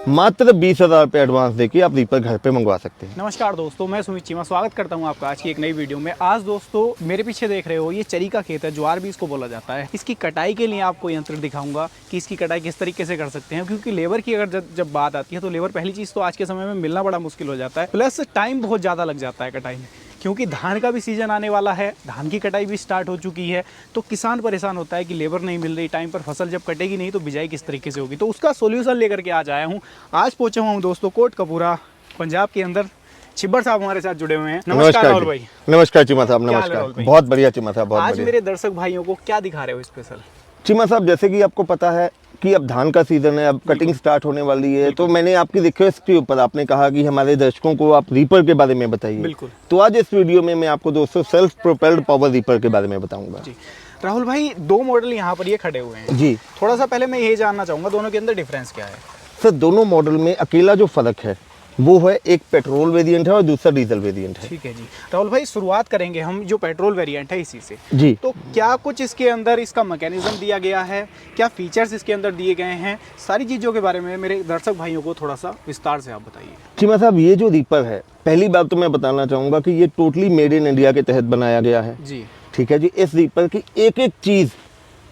मात्र 20,000 रुपये एडवांस देके आप रीपर घर पे मंगवा सकते हैं। नमस्कार दोस्तों, मैं सुमित चीमा स्वागत करता हूं आपका आज की एक नई वीडियो में। आज दोस्तों मेरे पीछे देख रहे हो ये चरी का खेत है, ज्वार भी इसको बोला जाता है। इसकी कटाई के लिए आपको यंत्र दिखाऊंगा कि इसकी कटाई किस तरीके से कर सकते हैं, क्योंकि लेबर की अगर जब बात आती है तो लेबर पहली चीज़ तो आज के समय में मिलना बड़ा मुश्किल हो जाता है, प्लस टाइम बहुत ज़्यादा लग जाता है कटाई में, क्योंकि धान का भी सीज़न आने वाला है, धान की कटाई भी स्टार्ट हो चुकी है। तो किसान परेशान होता है कि लेबर नहीं मिल रही, टाइम पर फसल जब कटेगी नहीं तो बिजाई किस तरीके से होगी। तो उसका सोल्यूशन लेकर के आज आया हूँ। आज पहुँचा हूँ दोस्तों कोटकपूरा पंजाब के अंदर। छिब्बर साहब हमारे साथ जुड़े हुए हैं। नमस्कार राहुल भाई। नमस्कार चीमा साहब, नमस्कार। बहुत बढ़िया चीमा साहब, बहुत आज बढ़िया। मेरे दर्शक भाइयों को क्या दिखा रहे हो स्पेशल? चीमा साहब, जैसे कि आपको पता है कि अब धान का सीजन है, अब कटिंग स्टार्ट होने वाली है, तो मैंने आपकी रिक्वेस्ट के ऊपर आपने कहा कि हमारे दर्शकों को आप रीपर के बारे में बताइए। बिल्कुल। तो आज इस वीडियो में मैं आपको दोस्तों सेल्फ प्रोपेल्ड पावर रीपर के बारे में बताऊंगा। जी राहुल भाई, दो मॉडल यहाँ पर ये खड़े हुए हैं जी। थोड़ा सा पहले मैं ये जानना चाहूँगा दोनों के अंदर डिफरेंस क्या है? सर, दोनों मॉडल में अकेला जो फर्क है वो है, एक पेट्रोल वेरिएंट है और दूसरा डीजल वेरिएंट है। ठीक है जी। राहुल भाई, शुरुआत करेंगे हम जो पेट्रोल वेरिएंट है इसी से। जी। तो क्या कुछ इसके अंदर इसका मैकेनिज्म दिया गया है, क्या फीचर्स इसके अंदर दिए गए हैं, सारी चीज़ों के बारे में मेरे दर्शक भाइयों को थोड़ा सा विस्तार से आप बताइए। चीमा साहब, ये जो रीपर है, पहली बात तो मैं बताना चाहूँगा कि ये टोटली मेड इन इंडिया के तहत बनाया गया है। जी। ठीक है जी। इस रीपर की एक एक चीज़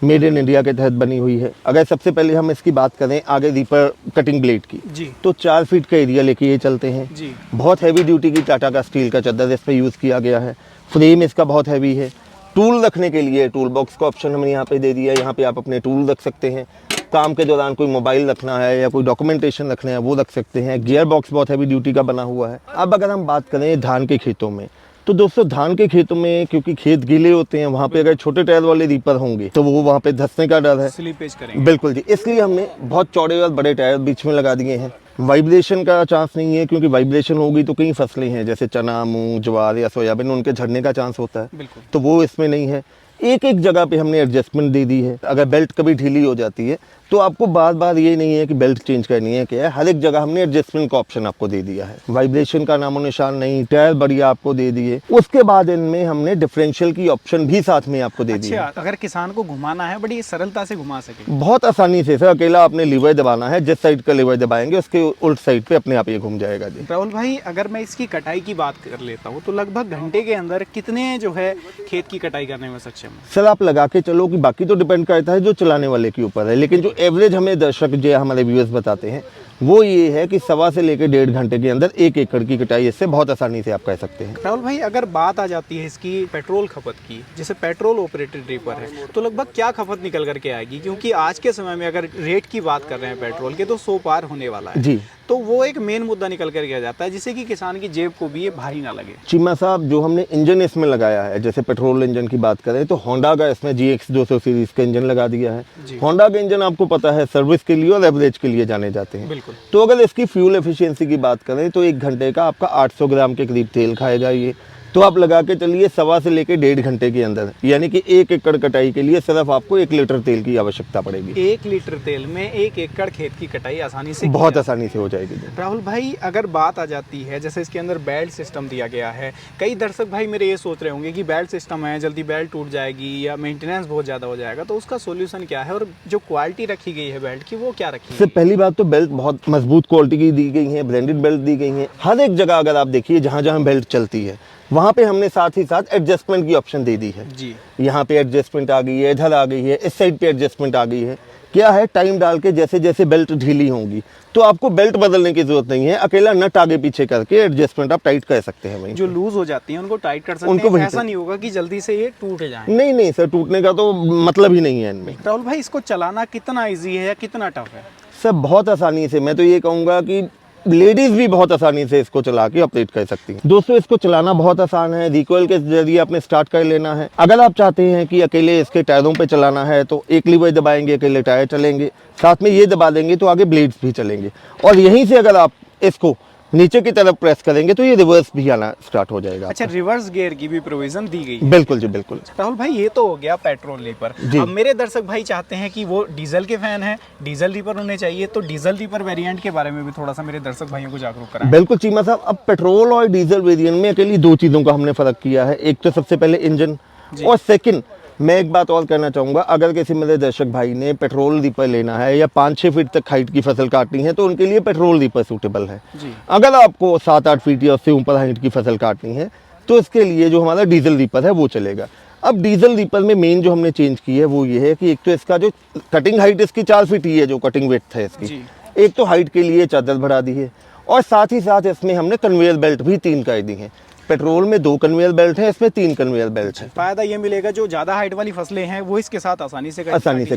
मेड इन इंडिया के तहत बनी हुई है। अगर सबसे पहले हम इसकी बात करें आगे रीपर कटिंग ब्लेड की, जी। तो 4 फीट का एरिया लेके ये चलते हैं। जी। बहुत हैवी ड्यूटी की टाटा का स्टील का चद्दर इस पर यूज़ किया गया है। फ्रेम इसका बहुत हैवी है। टूल रखने के लिए टूल बॉक्स का ऑप्शन हमने यहाँ पे दे दिया है। यहाँ पे आप अपने टूल रख सकते हैं। काम के दौरान कोई मोबाइल रखना है या कोई डॉक्यूमेंटेशन रखना है वो रख सकते हैं। गियर बॉक्स बहुत हैवी ड्यूटी का बना हुआ है। अब अगर हम बात करें धान के खेतों में, तो दोस्तों धान के खेतों में क्योंकि खेत गीले होते हैं, वहाँ पे अगर छोटे टायर वाले रीपर होंगे तो वो वहाँ पे धंसने का डर है, स्लिपेज करेंगे। बिल्कुल जी। इसलिए हमने बहुत चौड़े और बड़े टायर बीच में लगा दिए हैं। वाइब्रेशन का चांस नहीं है, क्योंकि वाइब्रेशन होगी तो कई फसलें हैं जैसे चना, मूंग, ज्वार या सोयाबीन, उनके झड़ने का चांस होता है, बिल्कुल। तो वो इसमें नहीं है। एक एक जगह पे हमने एडजस्टमेंट दे दी है। अगर बेल्ट कभी ढीली हो जाती है तो आपको बार बार ये नहीं है कि बेल्ट चेंज करनी है, क्या है, हर एक जगह हमने एडजस्टमेंट का ऑप्शन आपको दे दिया है। वाइब्रेशन का नामो निशान नहीं, टायर बढ़िया आपको दे दिए। उसके बाद इनमें हमने डिफरेंशियल की ऑप्शन भी साथ में आपको दे दी है। अच्छा, अगर किसान को घुमाना है बड़ी सरलता से घुमा सके, बहुत आसानी से। सर, अकेला आपने लीवर दबाना है, जिस साइड का लीवर दबाएंगे उसके उल्ट साइड पे अपने आप ये घूम जाएगा जी। राहुल भाई, अगर मैं इसकी कटाई की बात कर लेता हूँ तो लगभग घंटे के अंदर कितने जो है खेत की कटाई करने में सक्षम है? सर, आप लगा के चलो कि बाकी तो डिपेंड करता है जो चलाने वाले के ऊपर है, लेकिन जो एवरेज हमें दर्शक जो हमारे व्यूअर्स बताते हैं वो ये है कि 1.25 से लेकर 1.5 घंटे के अंदर 1 एकड़ की कटाई इससे बहुत आसानी से आप कर सकते हैं। राहुल भाई, अगर बात आ जाती है इसकी पेट्रोल खपत की, जैसे पेट्रोल ऑपरेटेड रीपर है, तो लगभग क्या खपत निकल करके आएगी? क्योंकि आज के समय में अगर रेट की बात कर रहे हैं पेट्रोल के तो 100 पार होने वाला है जी। तो वो एक मेन मुद्दा निकल करके आ जाता है, जिससे कि किसान की जेब को भी ये भारी ना लगे। चीमा साहब, जो हमने इंजन इसमें लगाया है, जैसे पेट्रोल इंजन की बात करें तो होंडा का इसमें GX 200 सीरीज का इंजन लगा दिया है। होंडा के इंजन आपको पता है सर्विस के लिए और एवरेज के लिए जाने जाते हैं। बिल्कुल। तो अगर इसकी फ्यूल एफिशिएंसी की बात करें तो 1 घंटे का आपका 800 ग्राम के करीब तेल खाएगा ये। तो आप लगा के चलिए 1.25 से लेकर 1.5 घंटे के अंदर, यानी कि 1 एकड़ कटाई के लिए सिर्फ आपको 1 लीटर तेल की आवश्यकता पड़ेगी। 1 लीटर तेल में 1 एकड़ खेत की कटाई आसानी से बहुत आसानी से हो जाएगी। राहुल भाई, अगर बात आ जाती है जैसे इसके अंदर बेल्ट सिस्टम दिया गया है, कई दर्शक भाई मेरे ये सोच रहे होंगे कि बेल्ट सिस्टम है, जल्दी बेल्ट टूट जाएगी या मेंटेनेंस बहुत ज़्यादा हो जाएगा, तो उसका सोल्यूशन क्या है? और जो क्वालिटी रखी गई है बेल्ट की वो क्या रखी है? पहली बात तो बेल्ट बहुत मजबूत क्वालिटी की दी गई है, ब्रांडेड बेल्ट दी गई है। हर एक जगह अगर आप देखिए जहाँ जहाँ बेल्ट चलती है वहाँ पे हमने साथ ही साथ एडजस्टमेंट की ऑप्शन दे दी है जी। यहाँ पे एडजस्टमेंट आ गई है, इधर आ गई है, इस साइड पे एडजस्टमेंट आ गई है। क्या है, टाइम डाल के जैसे जैसे बेल्ट ढीली होंगी तो आपको बेल्ट बदलने की जरूरत नहीं है, अकेला नट आगे पीछे करके एडजस्टमेंट आप टाइट कर सकते हैं। वहीं जो लूज हो जाती है उनको टाइट कर सकते हैं, ऐसा नहीं होगा कि जल्दी से ये टूट जाए। नहीं नहीं सर, टूटने का तो मतलब ही नहीं है इनमें। राहुल भाई, इसको चलाना कितना ईजी है या कितना टफ है? सर, बहुत आसानी से, मैं तो ये कहूँगा कि लेडीज भी बहुत आसानी से इसको चला के ऑपरेट कर सकती हैं। दोस्तों, इसको चलाना बहुत आसान है। रिकॉइल के जरिए आपने स्टार्ट कर लेना है। अगर आप चाहते हैं कि अकेले इसके टायरों पे चलाना है तो एक लीवर दबाएंगे, अकेले टायर चलेंगे, साथ में ये दबा देंगे तो आगे ब्लेड्स भी चलेंगे। और यहीं से अगर आप इसको नीचे की तरफ प्रेस करेंगे तो ये रिवर्स भी आना स्टार्ट हो जाएगा। अच्छा, रिवर्स गियर की भी प्रोविजन दी गई है? बिल्कुल जी, बिल्कुल। राहुल भाई, ये तो हो गया पेट्रोल रीपर। अब मेरे दर्शक भाई चाहते हैं कि वो डीजल के फैन हैं, डीजल रीपर होने चाहिए, तो डीजल रीपर वेरिएंट के बारे में भी थोड़ा सा मेरे दर्शक भाइयों को जागरूक कराएं। बिल्कुल चीमा साहब, अब पेट्रोल और डीजल वेरिएंट में अकेली 2 चीज़ों का हमने फर्क किया है। एक तो सबसे पहले इंजन, और सेकंड मैं एक बात और कहना चाहूँगा, अगर किसी मेरे दर्शक भाई ने पेट्रोल रीपर लेना है या 5-6 फीट तक हाइट की फसल काटनी है तो उनके लिए पेट्रोल रीपर सूटेबल है। जी। अगर आपको 7-8 फीट या उससे ऊपर हाइट की फसल काटनी है तो इसके लिए जो हमारा डीजल रीपर है वो चलेगा। अब डीजल रीपर में मेन जो हमने चेंज की है वो ये है कि एक तो इसका जो कटिंग हाइट इसकी 4 फीट ही है, जो कटिंग विड्थ है इसकी, जी। एक तो हाइट के लिए चादर बढ़ा दी है और साथ ही साथ इसमें हमने कन्वेयर बेल्ट भी 3 कर दी हैं। पेट्रोल में 2 कन्वेयर बेल्ट है, इसमें 3 कन्वेयर बेल्ट है। फायदा ये मिलेगा जो ज़्यादा हाइट वाली फसलें हैं वो इसके साथ आसानी से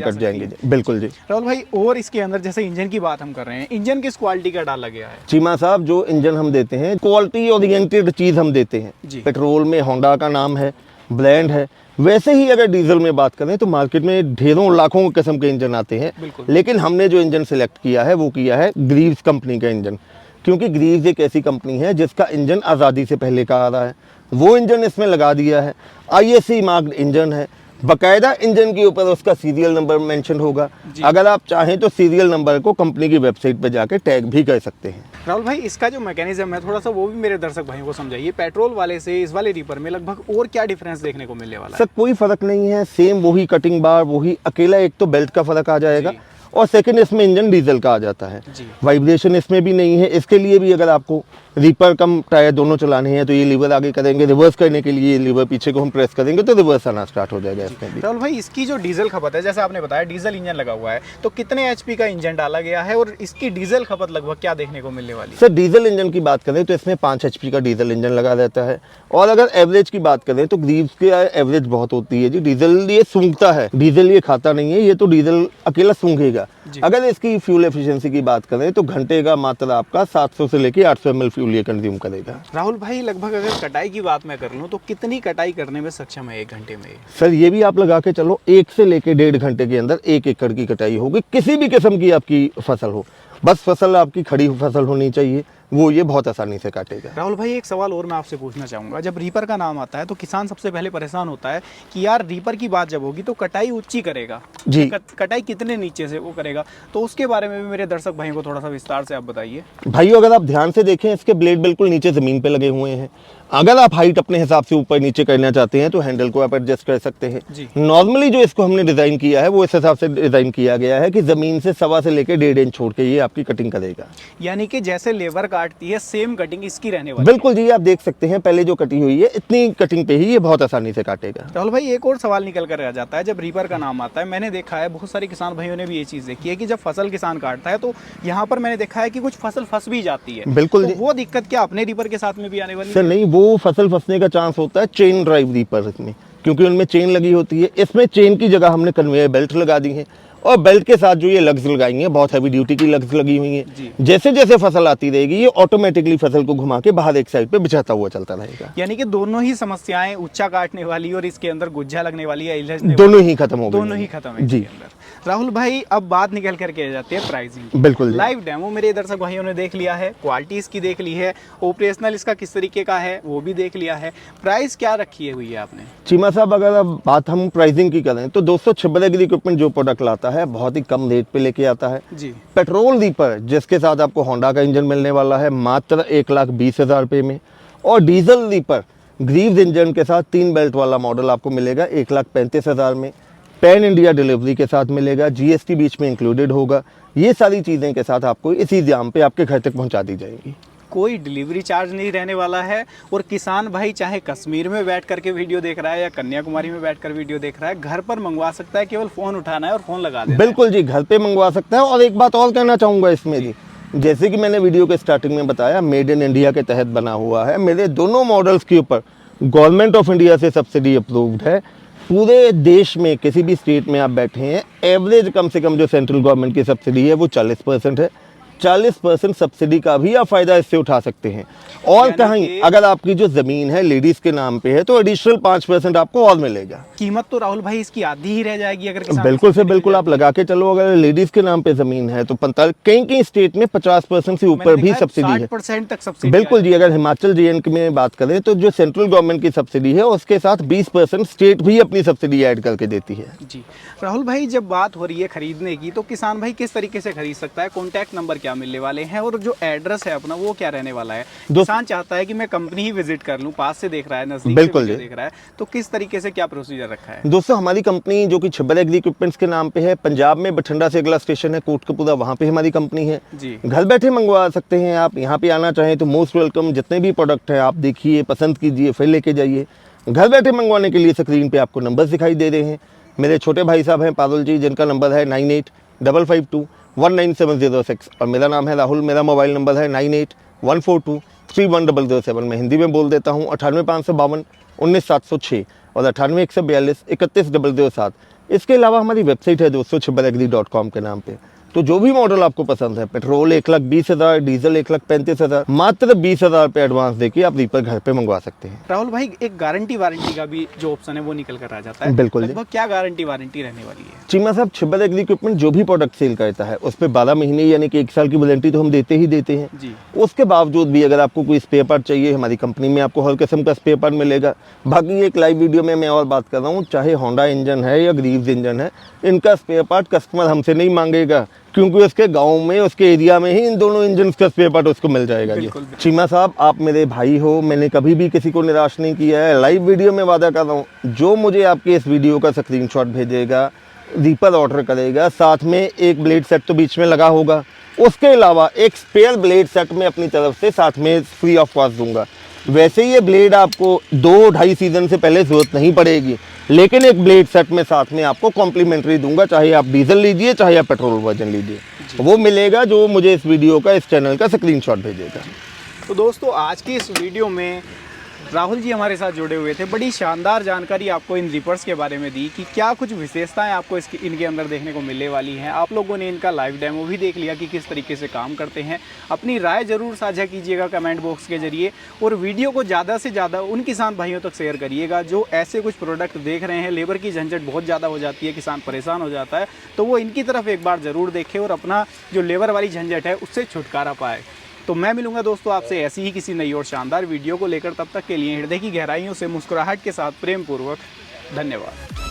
कट जाएंगे। बिल्कुल जी राहुल भाई। और इसके अंदर जैसे इंजन की बात हम कर रहे हैं, इंजन किस क्वालिटी का डाला गया है? चीमा साहब, जो इंजन हम देते हैं क्वालिटी ओरिएंटेड चीज़ हम देते हैं। पेट्रोल में होंडा का नाम है, ब्रांड है। वैसे ही अगर डीजल में बात करें तो मार्केट में ढेरों लाखों किस्म के इंजन आते हैं, लेकिन हमने जो इंजन सिलेक्ट किया है वो किया है ग्रीव्स कंपनी का इंजन, क्योंकि ग्रीव्स एक ऐसी कंपनी है जिसका इंजन आज़ादी से पहले का आ रहा है। वो इंजन इसमें लगा दिया है। ISE मार्क्ड इंजन है, बकायदा इंजन के ऊपर उसका सीरियल नंबर मेंशन होगा। अगर आप चाहें तो सीरियल नंबर को कंपनी की वेबसाइट पर जाके टैग भी कर सकते हैं। राहुल भाई, इसका जो मैकेनिज्म है थोड़ा सा वो भी मेरे दर्शक भाइयों को समझाइए। पेट्रोल वाले से इस वाले रीपर में लगभग और क्या डिफरेंस देखने को मिलने वाला है? सर कोई फर्क नहीं है, सेम वही कटिंग बार, वही अकेला एक तो बेल्ट का फर्क आ जाएगा और सेकंड इसमें इंजन डीजल का आ जाता है। वाइब्रेशन इसमें भी नहीं है। इसके लिए भी अगर आपको रीपर कम टायर दोनों चलाने हैं तो ये लीवर आगे करेंगे, रिवर्स करने के लिए लीवर पीछे को हम प्रेस करेंगे तो रिवर्स आना स्टार्ट हो जाएगा इसमें भी। राहुल भाई, इसकी जो डीजल खपत है, जैसे आपने बताया डीजल इंजन लगा हुआ है, तो कितने HP का इंजन डाला गया है और इसकी डीजल खपत लगभग क्या देखने को मिलने वाली है? सर डीजल इंजन की बात करें तो इसमें 5 HP का डीजल इंजन लगा रहता है और अगर एवरेज की बात करें तो ग्रीव्स की एवरेज बहुत होती है जी। डीजल ये सूंघता है, डीजल ये खाता नहीं है, ये तो डीजल अकेला सूंघेगा। अगर इसकी फ्यूल एफिशिएंसी की बात करें तो घंटे का मात्र आपका 700 से लेके 800 ml फ्यूल ये कंज्यूम करेगा। राहुल भाई, लगभग अगर कटाई की बात मैं कर लूं तो कितनी कटाई करने में सक्षम है 1 घंटे में? सर ये भी आप लगा के चलो 1 से लेके 1.5 घंटे के अंदर 1 एकड़ की कटाई होगी, किसी भी किस्म की आपकी फसल हो। बस फसल आपकी खड़ी फसल होनी चाहिए, वो ये बहुत आसानी से काटेगा। राहुल भाई, एक सवाल और मैं आपसे पूछना चाहूँगा। जब रीपर का नाम आता है तो किसान सबसे पहले परेशान होता है कि यार रीपर की बात जब होगी तो कटाई ऊंची करेगा जी, कटाई कितने नीचे से वो करेगा, तो उसके बारे में भी मेरे दर्शक भाइयों को थोड़ा सा विस्तार से आप बताइए। भाइयों अगर आप ध्यान से देखें इसके ब्लेड बिल्कुल नीचे ज़मीन पे लगे हुए हैं। अगर आप हाइट अपने हिसाब से ऊपर नीचे करना चाहते हैं तो हैंडल को आप एडजस्ट कर सकते हैं। नॉर्मली जो इसको हमने डिज़ाइन किया है वो इस हिसाब से डिज़ाइन किया गया है कि ज़मीन से 1.25 से लेकर 1.5 इंच छोड़ के ये आपकी कटिंग करेगा। यानी कि जैसे लेबर काटती है सेम कटिंग इसकी रहने वाली। बिल्कुल जी, आप देख सकते हैं पहले जो कटी हुई है इतनी कटिंग पे ही ये बहुत आसानी से काटेगा। राहुल भाई, एक और सवाल निकल कर आ जाता है जब रीपर का नाम आता है। मैंने देखा है बहुत सारे किसान भाइयों ने भी ये चीज़ देखी है कि जब फसल किसान काटता है तो यहाँ पर मैंने देखा है कि कुछ फसल फंस भी जाती है। बिल्कुल तो वो दिक्कत क्या अपने रीपर के साथ में भी आने वाली है? सर नहीं, वो फसल फंसने का चांस होता है चेन ड्राइव रीपर में, क्योंकि उनमें चेन लगी होती है। इसमें चेन की जगह हमने कन्वेयर बेल्ट लगा दी है और बेल्ट के साथ जो ये लग्स लगाई हैं बहुत हैवी ड्यूटी की लग्स लगी हुई हैं। जैसे जैसे फसल आती रहेगी ये ऑटोमेटिकली फसल को घुमा के बाहर एक साइड पे बिछाता हुआ चलता रहेगा। यानी कि दोनों ही समस्याएं, ऊंचा काटने वाली और इसके अंदर गुज्जा लगने वाली है, दोनों ही खत्म हो गई। दोनों ही खत्म है जी। राहुल भाई, अब बात निकल करके आ जाती है प्राइसिंग की। बिल्कुल। लाइव डेमो मेरे दर्शक भाइयों ने देख लिया है, क्वालिटी इसकी देख ली है, ऑपरेशनल इसका किस तरीके का है वो भी देख लिया है। प्राइस क्या रखी हुई है आपने? चीमा साहब, अगर अब बात हम प्राइसिंग की करें तो 256 एग्री इक्विपमेंट जो प्रोडक्ट लाता है बहुत ही कम रेट पे लेके आता है जी। पेट्रोल रीपर जिसके साथ आपको होंडा का इंजन मिलने वाला है मात्र 1,20,000 रुपये में, और डीजल रीपर ग्रीव्स इंजन के साथ 3 बेल्ट वाला मॉडल आपको मिलेगा 1,35,000 में। पैन इंडिया डिलीवरी के साथ मिलेगा, GST बीच में इंक्लूडेड होगा। ये सारी चीज़ें के साथ आपको इसी दाम पे आपके घर तक पहुंचा दी जाएंगी। कोई डिलीवरी चार्ज नहीं रहने वाला है और किसान भाई चाहे कश्मीर में बैठ करके वीडियो देख रहा है या कन्याकुमारी में बैठकर वीडियो देख रहा है, घर पर मंगवा सकता है, केवल फ़ोन उठाना है और फ़ोन लगा देना है। बिल्कुल जी, घर पे मंगवा सकता है। और एक बात और कहना चाहूँगा इसमें जी, जैसे कि मैंने वीडियो के स्टार्टिंग में बताया मेड इन इंडिया के तहत बना हुआ है। मेरे दोनों मॉडल्स के ऊपर गवर्नमेंट ऑफ इंडिया से सब्सिडी अप्रूव्ड है। पूरे देश में किसी भी स्टेट में आप बैठे हैं, एवरेज कम से कम जो सेंट्रल गवर्नमेंट की सब्सिडी है वो 40% है। 40% सब्सिडी का भी आप फायदा इससे उठा सकते हैं। और कहीं अगर आपकी जो जमीन है लेडीज के नाम पे है तो एडिशनल 5% आपको और मिलेगा। कीमत तो राहुल भाई इसकी आधी ही रह जाएगी अगर किसान। बिल्कुल से बिल्कुल, आप लगा के चलो अगर लेडीज के नाम पे जमीन है तो 45 कई स्टेट में 50% से ऊपर भी सब्सिडी है। 60% तक सब्सिडी। बिल्कुल जी, अगर हिमाचल JNK में बात करें तो जो सेंट्रल गवर्नमेंट की सब्सिडी है उसके साथ 20% स्टेट भी अपनी सब्सिडी ऐड करके देती है। जी राहुल भाई, जब बात हो रही है खरीदने की तो किसान भाई किस तरीके से खरीद सकता है? कॉन्टैक्ट नंबर क्या मिलने वाले हैं और जो एड्रेस है अपना वो क्या रहने वाला है। दोस्त- किसान चाहता है कि मैं कंपनी ही विजिट कर लूँ, पास से देख रहा है, नजदीक बिल्कुल से जी। देख रहा है, तो किस तरीके से क्या प्रोसीजर रखा है? दोस्तों हमारी कंपनी जो कि छिब्बर एग्री इक्विपमेंट्स के नाम पे है, पंजाब में बठिंडा से अगला स्टेशन है कोटकपुरा, वहाँ पे हमारी कंपनी है। जी। घर बैठे मंगवा सकते हैं आप, यहाँ पे आना चाहें तो मोस्ट वेलकम। जितने भी प्रोडक्ट हैं आप देखिए, पसंद कीजिए, फिर लेके जाइए। घर बैठे मंगवाने के लिए स्क्रीन पे आपको नंबर दिखाई दे रहे हैं। मेरे छोटे भाई साहब हैं पारुल जी, जिनका नंबर है 9855219706 और मेरा नाम है राहुल। मेरा मोबाइल नंबर है 9814231007। मैं हिंदी में बोल देता हूँ 9855219706 और 9814231007। इसके अलावा हमारी वेबसाइट है दोस्तों chibbaragri.com के नाम पे। तो जो भी मॉडल आपको पसंद है, पेट्रोल 1,20,000, डीजल 1,35,000, मात्र 20,000 पे एडवांस देके आप रीपर घर पे मंगवा सकते हैं। राहुल भाई, एक गारंटी वारंटी का भी जो ऑप्शन है वो निकल कर आ जाता है। बिल्कुल जी। लगभग क्या गारंटी वारंटी रहने वाली है? चीमा साहब, छिब्बर एग्री इक्विपमेंट जो भी प्रोडक्ट सेल करता है उस पर 12 महीने यानी कि 1 साल की वारंटी तो हम देते ही देते हैं जी। उसके बावजूद भी अगर आपको कोई स्पेयर पार्ट चाहिए, हमारी कंपनी में आपको हर किस्म का स्पेयर पार्ट मिलेगा। बाकी एक लाइव वीडियो में मैं और बात कर रहा हूँ, चाहे होंडा इंजन है या ग्रीव्स इंजन है, इनका स्पेयर पार्ट कस्टमर हमसे नहीं मांगेगा, क्योंकि उसके गांव में, उसके एरिया में ही इन दोनों इंजन का स्पेयर पार्ट उसको मिल जाएगा जी। बिल्कुल। चीमा साहब, आप मेरे भाई हो, मैंने कभी भी किसी को निराश नहीं किया है। लाइव वीडियो में वादा कर रहा हूँ, जो मुझे आपके इस वीडियो का स्क्रीनशॉट भेजेगा, रीपर ऑर्डर करेगा, साथ में एक ब्लेड सेट तो बीच में लगा होगा, उसके अलावा एक स्पेयर ब्लेड सेट में अपनी तरफ से साथ में फ्री ऑफ कॉस्ट दूंगा। वैसे ये ब्लेड आपको 2-2.5 सीजन से पहले ज़रूरत नहीं पड़ेगी, लेकिन एक ब्लेड सेट में साथ में आपको कॉम्प्लीमेंट्री दूंगा, चाहे आप डीजल लीजिए चाहे आप पेट्रोल वर्जन लीजिए, वो मिलेगा जो मुझे इस वीडियो का, इस चैनल का स्क्रीनशॉट भेजेगा। तो दोस्तों, आज की इस वीडियो में राहुल जी हमारे साथ जुड़े हुए थे। बड़ी शानदार जानकारी आपको इन रीपर्स के बारे में दी कि क्या कुछ विशेषताएं आपको इनके अंदर देखने को मिलने वाली हैं। आप लोगों ने इनका लाइव डेमो भी देख लिया कि किस तरीके से काम करते हैं। अपनी राय ज़रूर साझा कीजिएगा कमेंट बॉक्स के जरिए, और वीडियो को ज़्यादा से ज़्यादा उन किसान भाइयों तक शेयर करिएगा जो ऐसे कुछ प्रोडक्ट देख रहे हैं। लेबर की झंझट बहुत ज़्यादा हो जाती है, किसान परेशान हो जाता है, तो वो इनकी तरफ एक बार ज़रूर देखें और अपना जो लेबर वाली झंझट है उससे छुटकारा पाए। तो मैं मिलूंगा दोस्तों आपसे ऐसी ही किसी नई और शानदार वीडियो को लेकर। तब तक के लिए हृदय की गहराइयों से मुस्कुराहट के साथ प्रेम पूर्वक धन्यवाद।